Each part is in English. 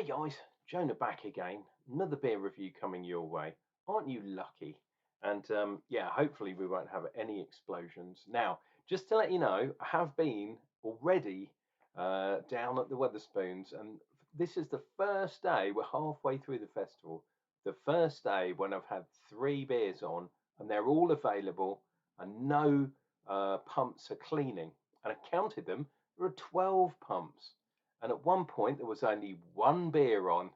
Hey guys, Jonah back again. Another beer review coming your way. Aren't you lucky? And yeah, hopefully we won't have any explosions. Now, just to let you know, I have been already down at the Weatherspoons, and this is the first day. We're halfway through the festival. The first day when I've had 3 beers on, and they're all available, and no pumps are cleaning. And I counted them. There are 12 pumps. And at one point, there was only one beer on.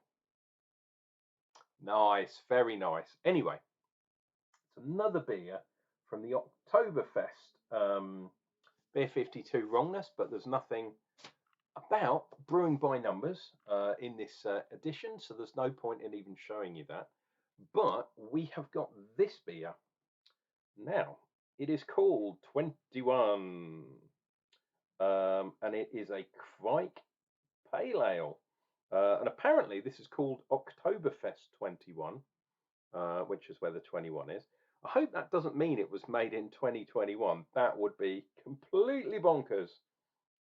Nice, very nice. Anyway, it's another beer from the Oktoberfest Beer 52 Wrongness, but there's nothing about brewing by numbers in this edition, so there's no point in even showing you that. But we have got this beer now. It is called 21, and it is a Kveik Pale Ale. And apparently this is called Oktoberfest 21, which is where the 21 is. I hope that doesn't mean it was made in 2021. That would be completely bonkers.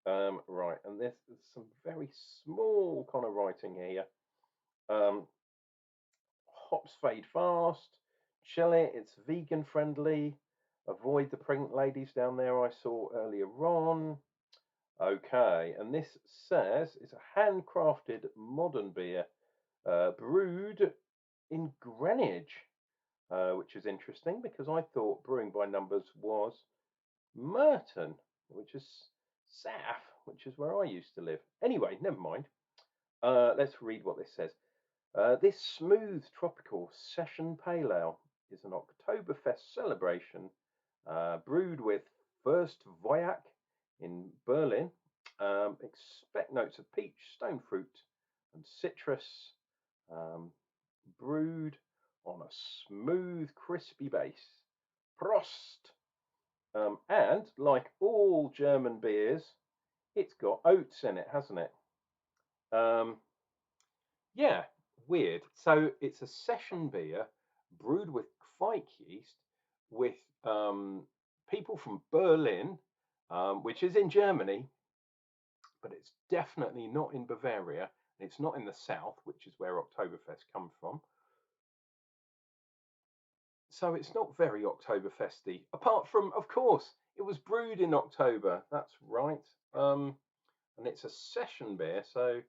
Right, and there's some very small kind of writing here. Hops fade fast. Chill it. It's vegan friendly. Avoid the pregnant ladies down there I saw earlier on. Okay, and this says it's a handcrafted modern beer brewed in Greenwich, which is interesting because I thought brewing by numbers was Merton, which is South, which is where I used to live. Anyway, never mind. Let's read what this says. This smooth tropical session pale ale is an Oktoberfest celebration brewed with FUERST WIACEK in Berlin. Expect notes of peach, stone fruit, and citrus, brewed on a smooth, crispy base. Prost! And like all German beers, it's got oats in it, hasn't it? Yeah, weird. So it's a session beer brewed with Kveik yeast with people from Berlin, which is in Germany, but it's definitely not in Bavaria. And it's not in the south, which is where Oktoberfest comes from. So it's not very Oktoberfesty, apart from, of course, it was brewed in October. That's right. And it's a session beer. So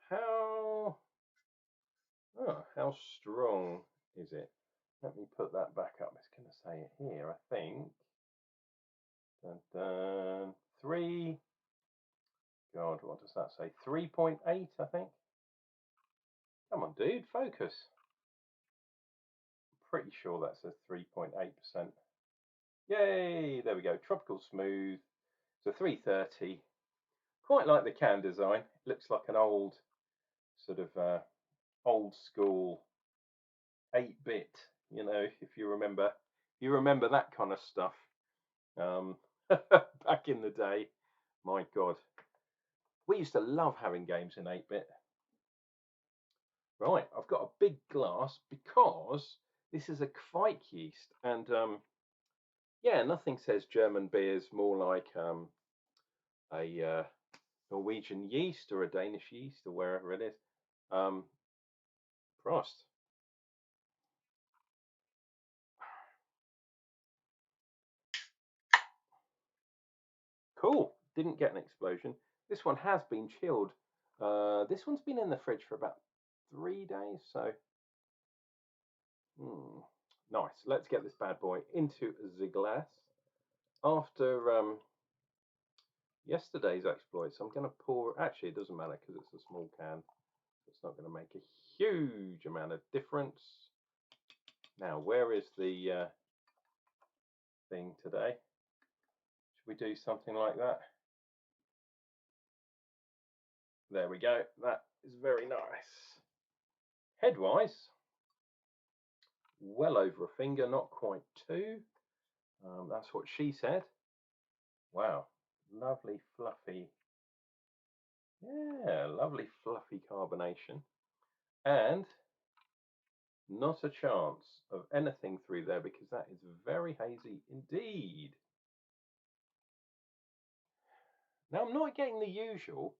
how how strong is it? Let me put that back up. It's going to say it here, I think. Dun, dun, 3. God, what does that say? 3.8, I think. Come on, dude, focus. Pretty sure that says 3.8%. Yay! There we go. Tropical smooth. So 330. Quite like the can design. It looks like an old sort of old school 8-bit. You know, if you remember that kind of stuff. Back in the day, my God, we used to love having games in 8-bit. Right, I've got a big glass because this is a Kveik yeast, and yeah, nothing says German beers more like a Norwegian yeast or a Danish yeast or wherever it is. Prost. Cool. Didn't get an explosion. This one has been chilled. This one's been in the fridge for about 3 days, so nice. Let's get this bad boy into the glass. After yesterday's exploits, I'm going to pour. Actually, it doesn't matter because it's a small can. It's not going to make a huge amount of difference. Now, where is the thing today? Should we do something like that? There we go. That is very nice. Headwise, well over a finger, not quite 2. That's what she said. Wow, lovely fluffy. Yeah, lovely fluffy carbonation. And not a chance of anything through there because that is very hazy indeed. Now I'm not getting the usual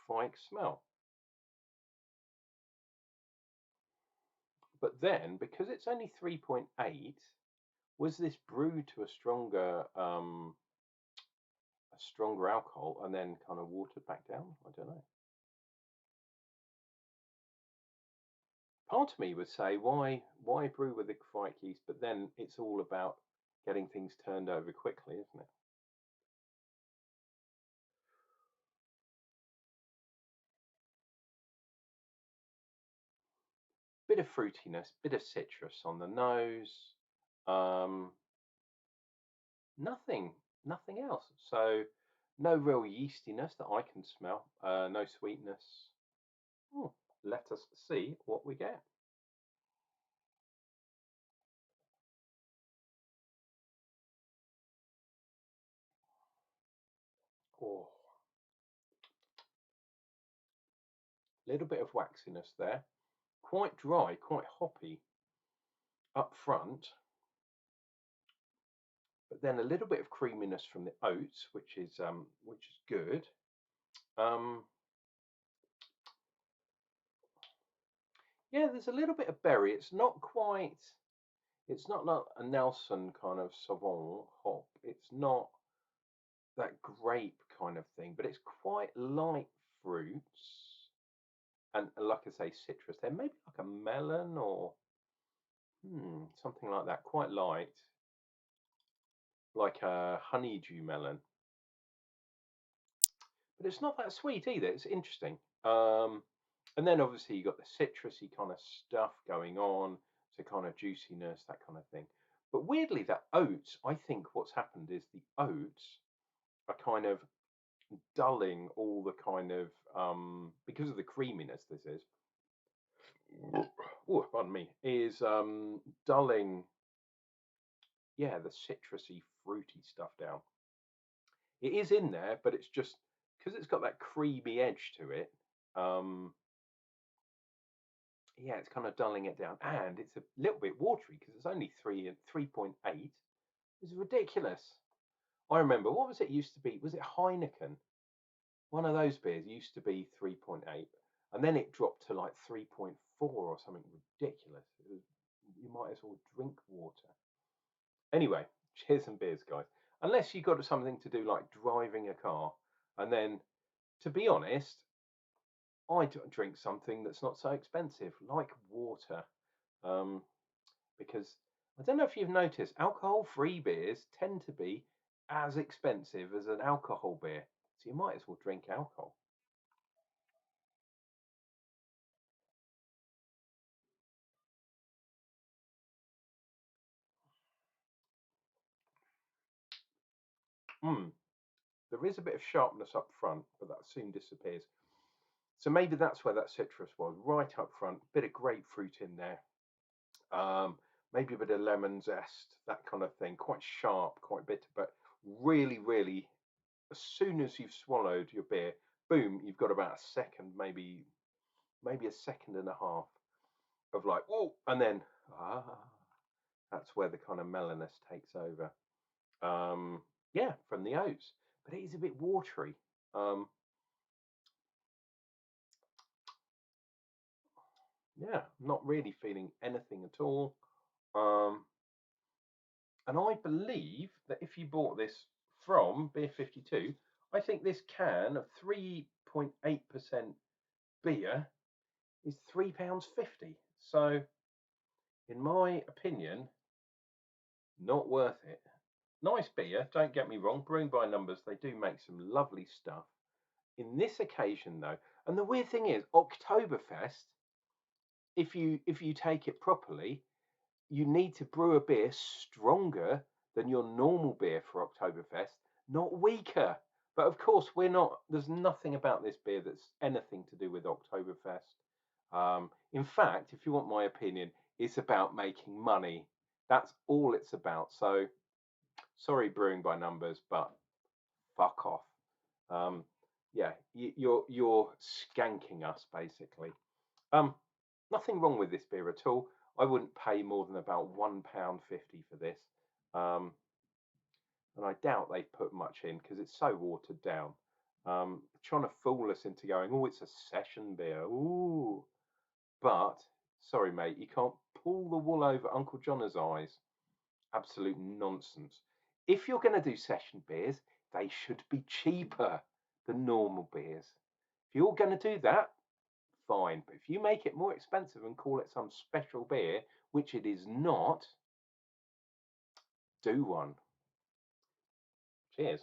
Kveik smell. But then, because it's only 3.8, was this brewed to a stronger alcohol and then kind of watered back down? I don't know. Part of me would say, why brew with the Kveik yeast? But then it's all about getting things turned over quickly, isn't it? Bit of fruitiness, bit of citrus on the nose. Um, nothing, nothing else. So no real yeastiness that I can smell. No sweetness. Let us see what we get. Oh, little bit of waxiness there. Quite dry, quite hoppy up front, but then a little bit of creaminess from the oats, which is good. Um, yeah, there's a little bit of berry. It's not quite. It's not like a Nelson kind of Sauvignon hop. It's not that grape kind of thing, but it's quite light fruits and, like I say, citrus. There maybe like a melon or something like that. Quite light, like a honeydew melon, but it's not that sweet either. It's interesting. Um, and then obviously you got the citrusy kind of stuff going on, so kind of juiciness, that kind of thing. But weirdly, that oats, I think what's happened is the oats are kind of dulling all the kind of because of the creaminess. This is, oh, pardon me, is dulling, yeah, the citrusy, fruity stuff down. It is in there, but it's just because it's got that creamy edge to it. Um, yeah, it's kind of dulling it down, and it's a little bit watery because it's only 3.8. It's ridiculous. I remember, what was it used to be? Was it Heineken? One of those beers used to be 3.8, and then it dropped to like 3.4 or something ridiculous. You might as well drink water. Anyway, cheers and beers, guys. Unless you got something to do like driving a car, and then, to be honest, I drink something that's not so expensive, like water. Um, because I don't know if you've noticed, alcohol-free beers tend to be as expensive as an alcohol beer. So you might as well drink alcohol. Mm, there is a bit of sharpness up front, but that soon disappears. So maybe that's where that citrus was, right up front. Bit of grapefruit in there. Um, Maybe a bit of lemon zest, that kind of thing. Quite sharp, quite bitter, but really, really, as soon as you've swallowed your beer, boom, you've got about a second, maybe a second and a half of like, oh, and then ah, that's where the kind of mellowness takes over. Um, yeah, from the oats, but it is a bit watery. Um, yeah, not really feeling anything at all. Um, and I believe that if you bought this from Beer 52, I think this can of 3.8% beer is £3.50. So, in my opinion, not worth it. Nice beer, don't get me wrong. Brewing by Numbers, they do make some lovely stuff. In this occasion, though, and the weird thing is, Oktoberfest, if you take it properly, you need to brew a beer stronger than your normal beer for Oktoberfest, not weaker. But of course, we're not. There's nothing about this beer that's anything to do with Oktoberfest. In fact, if you want my opinion, it's about making money. That's all it's about. So, sorry, Brewing by Numbers, but fuck off. Um, yeah, you're skanking us basically. Um, Nothing wrong with this beer at all. I wouldn't pay more than about £1.50 for this. Um, and I doubt they've put much in because it's so watered down. Trying to fool us into going, oh, it's a session beer. Ooh. But Sorry, mate, you can't pull the wool over Uncle John's eyes. Absolute nonsense. If you're going to do session beers, they should be cheaper than normal beers. If you're going to do that, fine. But if you make it more expensive and call it some special beer, which it is not, do one. Cheers.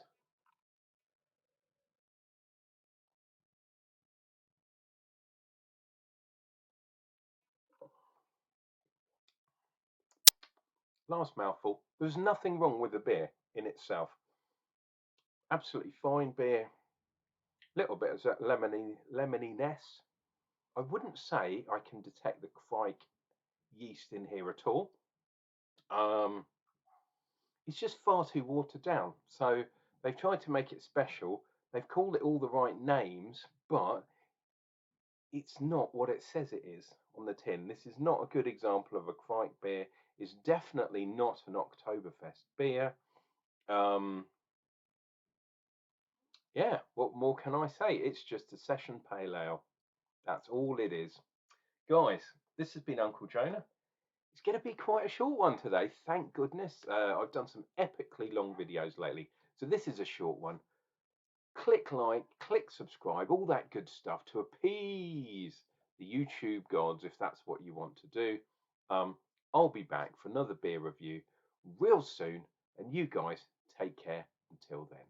Last mouthful. There's nothing wrong with the beer in itself. Absolutely fine beer. Little bit of that lemoniness. I wouldn't say I can detect the Kveik yeast in here at all. It's just far too watered down. So they've tried to make it special. They've called it all the right names, but it's not what it says it is on the tin. This is not a good example of a Kveik beer. It's definitely not an Oktoberfest beer. Yeah, what more can I say? It's just a session pale ale. That's all it is. Guys, this has been Unclejona. It's going to be quite a short one today, thank goodness. I've done some epically long videos lately, so this is a short one. Click like, click subscribe, all that good stuff to appease the YouTube gods if that's what you want to do. I'll be back for another beer review real soon, and you guys take care until then.